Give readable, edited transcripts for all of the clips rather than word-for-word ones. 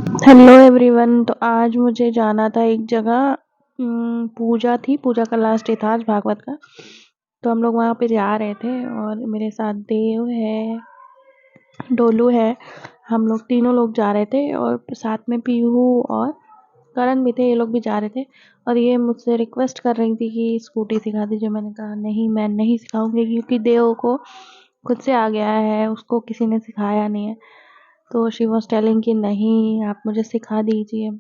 Hello everyone. तो आज मुझे जाना था एक जगह। पूजा थी, पूजा का लास्ट डे था आज भागवत का। तो हम लोग वहाँ पे जा रहे थे और मेरे साथ देव है, डोलू है, हम लोग तीनों लोग जा रहे थे और साथ में पीहू और करण भी थे, ये लोग भी जा रहे थे। और ये मुझसे रिक्वेस्ट कर रही थी कि स्कूटी सिखा दीजिए। मैंने कहा नहीं, मैं नहीं सिखाऊंगी क्योंकि देव को खुद से आ गया है, उसको किसी ने सिखाया नहीं है। तो शी वॉज टेलिंग कि नहीं, आप मुझे सिखा दीजिए।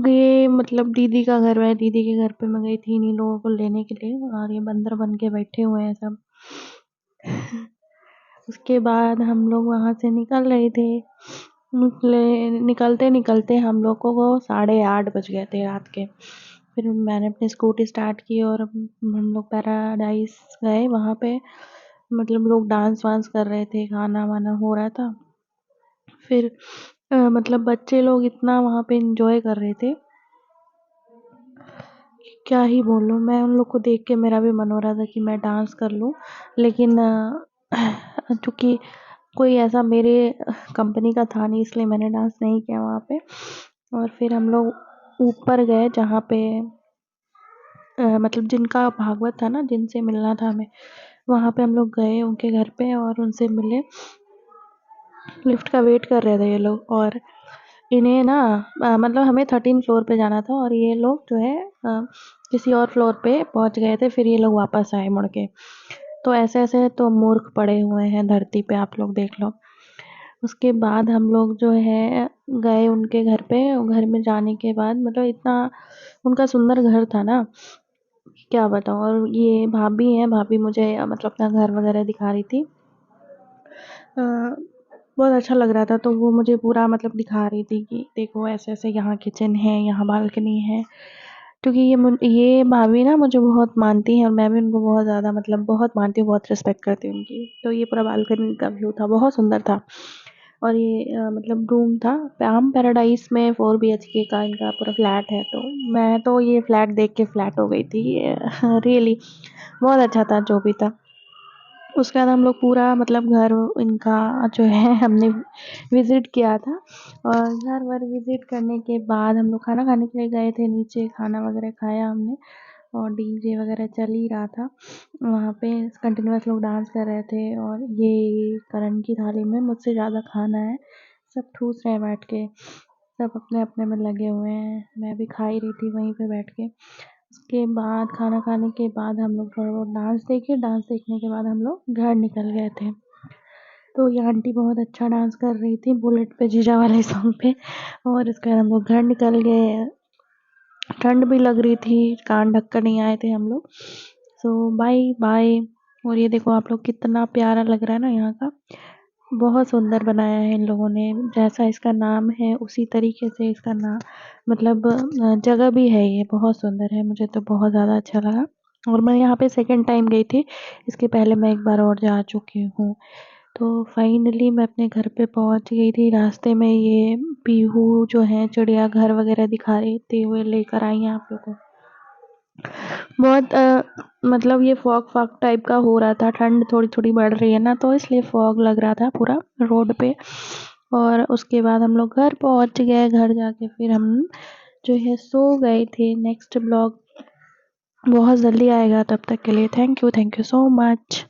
ये मतलब दीदी का घर है, दीदी के घर पे मैं गई थी इन्हीं लोगों को लेने के लिए और ये बंदर बन के बैठे हुए हैं सब। उसके बाद हम लोग वहाँ से निकल रहे थे। निकलते निकलते हम लोग को 8:30 बज गए थे रात के। फिर मैंने अपनी स्कूटी स्टार्ट की और हम लोग पैराडाइज गए। वहाँ पे मतलब लोग डांस वांस कर रहे थे, खाना वाना हो रहा था। फिर मतलब बच्चे लोग इतना वहाँ पे एंजॉय कर रहे थे, क्या ही बोलूँ। मैं उन लोग को देख के मेरा भी मन हो रहा था कि मैं डांस कर लूँ, लेकिन चूँकि कोई ऐसा मेरे कंपनी का था नहीं, इसलिए मैंने डांस नहीं किया वहाँ पे। और फिर हम लोग ऊपर गए जहाँ पे मतलब जिनका भागवत था ना, जिनसे मिलना था हमें, वहाँ पे हम लोग गए उनके घर पे और उनसे मिले। लिफ्ट का वेट कर रहे थे ये लोग और इन्हें ना मतलब हमें 13 फ्लोर पे जाना था और ये लोग जो है किसी और फ्लोर पे पहुंच गए थे। फिर ये लोग वापस आए मुड़ के। तो ऐसे-ऐसे तो मूर्ख पड़े हुए हैं धरती पे, आप लोग देख लो। उसके बाद हम लोग जो है गए उनके घर पे। घर में जाने के बाद मतलब इतना उनका सुंदर घर था ना, क्या बताऊँ। और ये भाभी हैं, भाभी मुझे मतलब अपना घर वगैरह दिखा रही थी। अ, बहुत अच्छा लग रहा था, तो वो मुझे पूरा मतलब दिखा रही थी कि देखो ऐसे-ऐसे यहाँ किचन है, यहाँ बालकनी है। क्योंकि ये भाभी ना मुझे बहुत मानती हैं और मैं भी उनको बहुत ज़्यादा मतलब बहुत मानती हूँ, बहुत रिस्पेक्ट करती हूँ उनकी। तो ये पूरा बालकनी का व्यू था, बहुत सुंदर था। और ये मतलब रूम था पाम पैराडाइज में, 4 बीएचके का इनका पूरा फ्लैट है। तो मैं तो ये फ्लैट देख के फ्लैट हो गई थी। रियली बहुत अच्छा था जो भी था। उसके बाद हम लोग पूरा मतलब घर इनका जो है हमने विज़िट किया था। और घर-वर विज़िट करने के बाद हम लोग खाना खाने के लिए गए थे नीचे, खाना वगैरह खाया हमने और डीजे वगैरह चल ही रहा था। वहाँ पे कंटिन्यूअस लोग डांस कर रहे थे और ये करण की थाली में मुझसे ज़्यादा खाना है। सब ठूस रहे हैं बैठ के, सब अपने-अपने में लगे हुए हैं। मैं भी खा ही रही थी वहीं पे बैठ के। उसके बाद खाना खाने के बाद हम लोग थोड़ा बहुत डांस देखे। डांस देखने के बाद हम लोग घर निकल गए थे। तो ये आंटी बहुत अच्छा डांस कर रही थी बुलेट पे जीजा वाले सॉन्ग पे। और उसके बाद हम लोग घर निकल गए। ठंड भी लग रही थी, कान ढक कर नहीं आए थे हम लोग। सो बाय बाय। और ये देखो आप लोग, कितना प्यारा लग रहा है ना यहाँ का। बहुत सुंदर बनाया है इन लोगों ने, जैसा इसका नाम है उसी तरीके से इसका नाम मतलब जगह भी है। ये बहुत सुंदर है, मुझे तो बहुत ज़्यादा अच्छा लगा। और मैं यहाँ पे सेकंड टाइम गई थी, इसके पहले मैं एक बार और जा चुकी हूँ। तो फाइनली मैं अपने घर पे पहुँच गई थी। रास्ते में ये पीहू जो है चिड़ियाघर वगैरह दिखा रही थी, वो लेकर आई हैं आप लोगों को। बहुत मतलब ये फॉग फॉग टाइप का हो रहा था, ठंड थोड़ी थोड़ी बढ़ रही है ना, तो इसलिए फॉग लग रहा था पूरा रोड पे। और उसके बाद हम लोग घर पहुंच गए। घर जाके फिर हम जो है सो गए थे। नेक्स्ट ब्लॉग बहुत जल्दी आएगा, तब तक के लिए थैंक यू सो मच।